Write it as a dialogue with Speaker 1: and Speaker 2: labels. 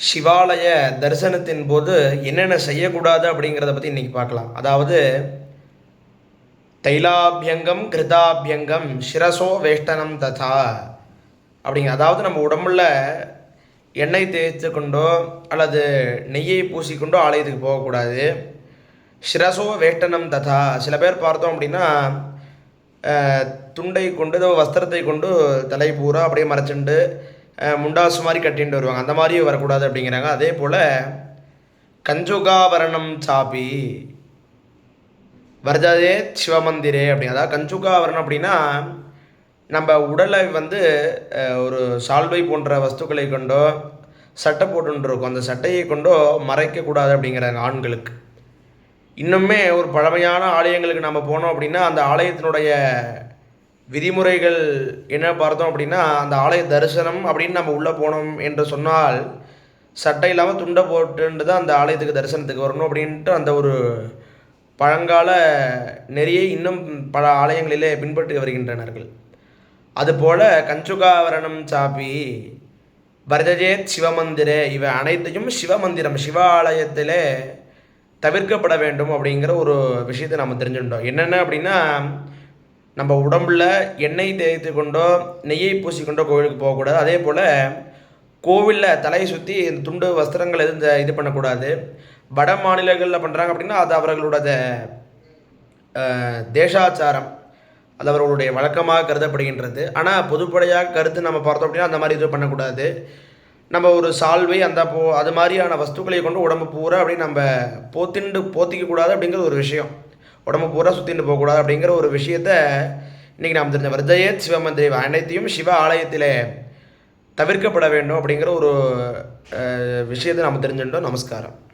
Speaker 1: சிவாலய தரிசனத்தின் போது என்னென்ன செய்யக்கூடாது அப்படிங்கிறத பற்றி இன்றைக்கி பார்க்கலாம். அதாவது தைலாபியங்கம் கிருதாபியங்கம் சிரசோ வேஷ்டனம் ததா அப்படிங்க. அதாவது நம்ம உடம்புல எண்ணெய் தேய்த்து கொண்டோ அல்லது நெய்யை பூசிக்கொண்டோ ஆலயத்துக்கு போகக்கூடாது. சிரசோ வேஷ்டனம் ததா, சில பேர் பார்த்தோம் அப்படின்னா துண்டை கொண்டு வஸ்திரத்தை கொண்டு தலை பூரா அப்படியே மறைச்சிண்டு முண்டாசு மாதிரி கட்டிட்டு வருவாங்க. அந்த மாதிரி வரக்கூடாது அப்படிங்கிறாங்க. அதே போல் கஞ்சுகாவரணம் சாப்பி வர்ஜதே சிவமந்திரே அப்படிங்க. அதாவது கஞ்சுகாவரணம் அப்படின்னா நம்ம உடலை ஒரு சால்வை போன்ற வஸ்துக்களை கொண்டோ சட்டை போட்டுருக்கோம், அந்த சட்டையை கொண்டோ மறைக்கக்கூடாது அப்படிங்கிறாங்க ஆண்களுக்கு. இன்னுமே ஒரு பழமையான ஆலயங்களுக்கு நம்ம போனோம் அப்படின்னா அந்த ஆலயத்தினுடைய விதிமுறைகள் என்ன பார்த்தோம் அப்படின்னா, அந்த ஆலய தரிசனம் அப்படின்னு நம்ம உள்ளே போனோம் என்று சொன்னால் சட்டை இல்லாமல் துண்டை போட்டுட்டு தான் அந்த ஆலயத்துக்கு தரிசனத்துக்கு வரணும் அப்படின்ட்டு அந்த ஒரு பழங்கால நெறியை இன்னும் பல ஆலயங்களிலே பின்பற்றி வருகின்றனர்கள். அதுபோல் கஞ்சுகாவரணம் சாப்பி பரஜஜேத் சிவமந்திரே, இவை அனைத்தையும் சிவமந்திரம் சிவாலயத்திலே தவிர்க்கப்பட வேண்டும் அப்படிங்கிற ஒரு விஷயத்தை நம்ம தெரிஞ்சுட்டோம். என்னென்ன அப்படின்னா, நம்ம உடம்பில் எண்ணெய் தேய்த்து கொண்டோ நெய்யை பூசிக்கொண்டோ கோவிலுக்கு போகக்கூடாது. அதே போல் கோவிலில் தலையை சுற்றி இந்த துண்டு வஸ்திரங்கள் எதுவும் இது பண்ணக்கூடாது. வட மாநிலங்களில் பண்ணுறாங்க அப்படின்னா அது அவர்களோட தேசாச்சாரம், அது அவர்களுடைய வழக்கமாக கருதப்படுகின்றது. ஆனால் பொதுப்படையாக கருத்து நம்ம பார்த்தோம் அப்படின்னா அந்த மாதிரி இது பண்ணக்கூடாது. நம்ம ஒரு சால்வை அது மாதிரியான வஸ்துக்களை கொண்டு உடம்பு பூரா அப்படி நம்ம போத்திக்கக்கூடாது அப்படிங்கிற ஒரு விஷயம். உடம்பு பூரா சுற்றிட்டு போகக்கூடாது அப்படிங்கிற ஒரு விஷயத்தை இன்றைக்கி நாம் தெரிஞ்ச வர்ஜயேத் சிவமந்திரி அனைத்தையும் சிவ ஆலயத்தில் தவிர்க்கப்பட வேண்டும் அப்படிங்கிற ஒரு விஷயத்தை நாம் தெரிஞ்சுட்டோம். நமஸ்காரம்.